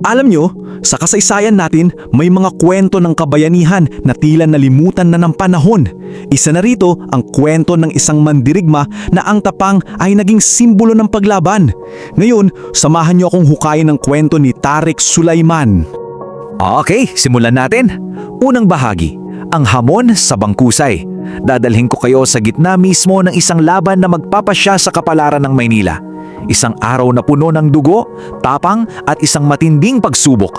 Alam nyo, sa kasaysayan natin, may mga kwento ng kabayanihan na tila nalimutan na ng panahon. Isa na rito ang kwento ng isang mandirigma na ang tapang ay naging simbolo ng paglaban. Ngayon, samahan nyo akong hukayin ng kwento ni Tariq Sulaiman. Okay, simulan natin. Unang bahagi, ang hamon sa bangkusay. Dadalhin ko kayo sa gitna mismo ng isang laban na magpapasya sa kapalaran ng Maynila. Isang araw na puno ng dugo, tapang at isang matinding pagsubok.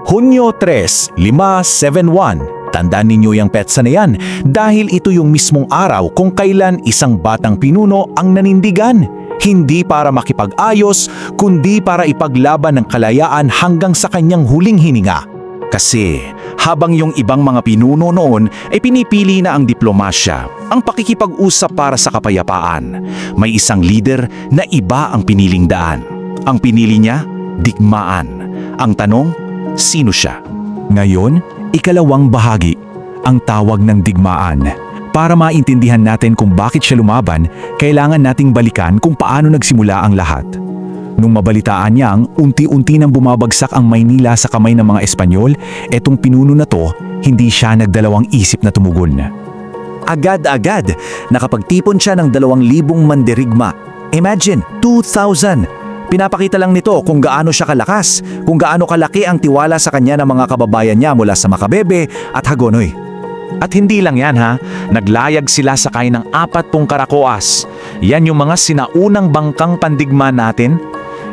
Hunyo 3, 571. Tandaan ninyo yung petsa na yan dahil ito yung mismong araw kung kailan isang batang pinuno ang nanindigan. Hindi para makipag-ayos, kundi para ipaglaban ng kalayaan hanggang sa kanyang huling hininga. Kasi habang yung ibang mga pinuno noon ay pinipili na ang diplomasya, ang pakikipag-usap para sa kapayapaan, may isang leader na iba ang piniling daan. Ang pinili niya, digmaan. Ang tanong, sino siya? Ngayon, ikalawang bahagi, ang tawag ng digmaan. Para maintindihan natin kung bakit siya lumaban, kailangan nating balikan kung paano nagsimula ang lahat. Nung mabalitaan niyang unti-unti nang bumabagsak ang Maynila sa kamay ng mga Espanyol, etong pinuno na to, hindi siya nagdalawang isip na tumugon. Agad-agad, nakapagtipon siya ng 2,000 mandirigma. Imagine, 2,000! Pinapakita lang nito kung gaano siya kalakas, kung gaano kalaki ang tiwala sa kanya ng mga kababayan niya mula sa Macabebe at Hagonoy. At hindi lang yan ha, naglayag sila sakay ng 40 karakoas. Yan yung mga sinaunang bangkang pandigma natin.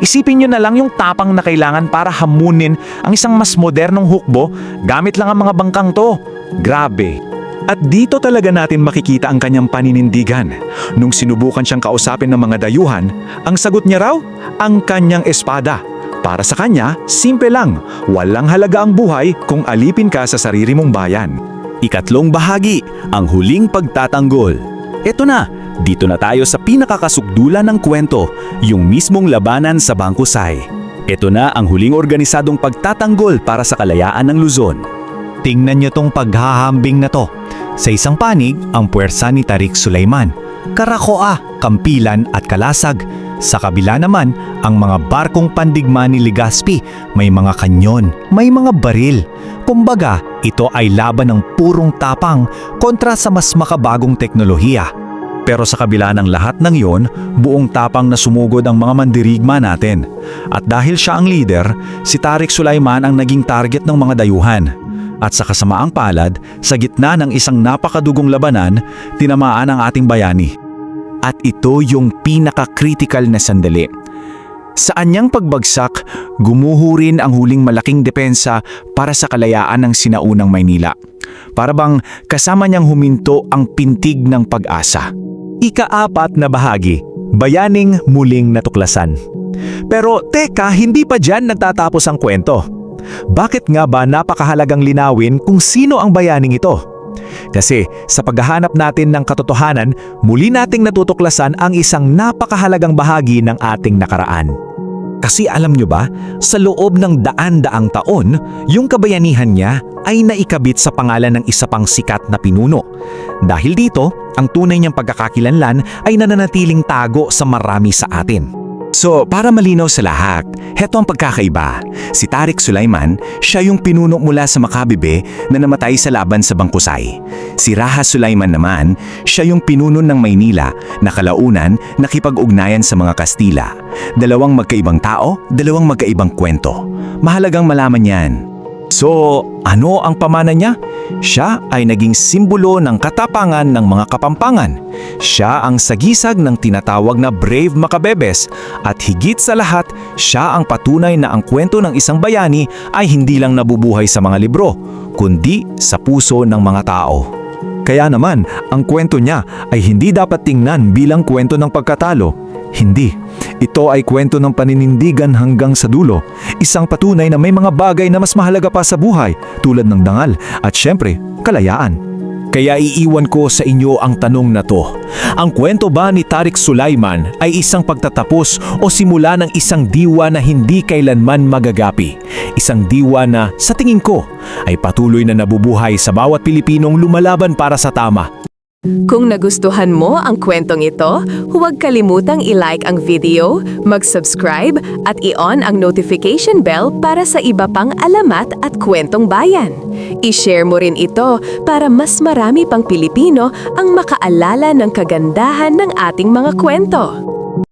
Isipin nyo na lang yung tapang na kailangan para hamunin ang isang mas modernong hukbo gamit lang ang mga bangkang to. Grabe. At dito talaga natin makikita ang kanyang paninindigan. Nung sinubukan siyang kausapin ng mga dayuhan, ang sagot niya raw, ang kanyang espada. Para sa kanya, simple lang, walang halaga ang buhay kung alipin ka sa sarili mong bayan. Ikatlong bahagi, ang huling pagtatanggol. Ito na, dito na tayo sa pinakakasukdulan ng kwento, yung mismong labanan sa Bangkusay. Ito na ang huling organisadong pagtatanggol para sa kalayaan ng Luzon. Tingnan niyo tong paghahambing na to. Sa isang panig, ang puwersa ni Tariq Sulaiman, Karakoa, Kampilan at Kalasag. Sa kabila naman, ang mga barkong pandigma ni Legazpi, may mga kanyon, may mga baril. Kumbaga, ito ay laban ng purong tapang kontra sa mas makabagong teknolohiya. Pero sa kabila ng lahat ng iyon, buong tapang na sumugod ang mga mandirigma natin. At dahil siya ang leader, si Tariq Sulaiman ang naging target ng mga dayuhan. At sa kasamaang palad, sa gitna ng isang napakadugong labanan, tinamaan ang ating bayani. At ito yung pinaka-critical na sandali. Sa anyang pagbagsak, gumuho rin ang huling malaking depensa para sa kalayaan ng sinaunang Maynila. Para bang kasama niyang huminto ang pintig ng pag-asa. Ika-4 na bahagi, bayaning muling natuklasan. Pero teka, hindi pa dyan nagtatapos ang kwento. Bakit nga ba napakahalagang linawin kung sino ang bayaning ito? Kasi sa paghahanap natin ng katotohanan, muli nating natutuklasan ang isang napakahalagang bahagi ng ating nakaraan. Kasi alam nyo ba, sa loob ng daan-daang taon, yung kabayanihan niya ay naikabit sa pangalan ng isa pang sikat na pinuno. Dahil dito, ang tunay niyang pagkakakilanlan ay nananatiling tago sa marami sa atin. So, para malinaw sa lahat, heto ang pagkakaiba. Si Tariq Sulaiman, siya yung pinuno mula sa Macabebe na namatay sa laban sa Bangkusay. Si Raha Sulaiman naman, siya yung pinuno ng Maynila na kalaunan nakipag-ugnayan sa mga Kastila. Dalawang magkaibang tao, dalawang magkaibang kwento. Mahalagang malaman yan. So, ano ang pamana niya? Siya ay naging simbolo ng katapangan ng mga Kapampangan. Siya ang sagisag ng tinatawag na Brave Macabebes at higit sa lahat, siya ang patunay na ang kwento ng isang bayani ay hindi lang nabubuhay sa mga libro, kundi sa puso ng mga tao. Kaya naman, ang kwento niya ay hindi dapat tingnan bilang kwento ng pagkatalo. Hindi. Ito ay kwento ng paninindigan hanggang sa dulo. Isang patunay na may mga bagay na mas mahalaga pa sa buhay tulad ng dangal at syempre, kalayaan. Kaya iiwan ko sa inyo ang tanong na to. Ang kwento ba ni Tariq Sulaiman ay isang pagtatapos o simula ng isang diwa na hindi kailanman magagapi? Isang diwa na sa tingin ko ay patuloy na nabubuhay sa bawat Pilipinong lumalaban para sa tama. Kung nagustuhan mo ang kwentong ito, huwag kalimutang i-like ang video, mag-subscribe at i-on ang notification bell para sa iba pang alamat at kwentong bayan. I-share mo rin ito para mas marami pang Pilipino ang makaalala ng kagandahan ng ating mga kwento.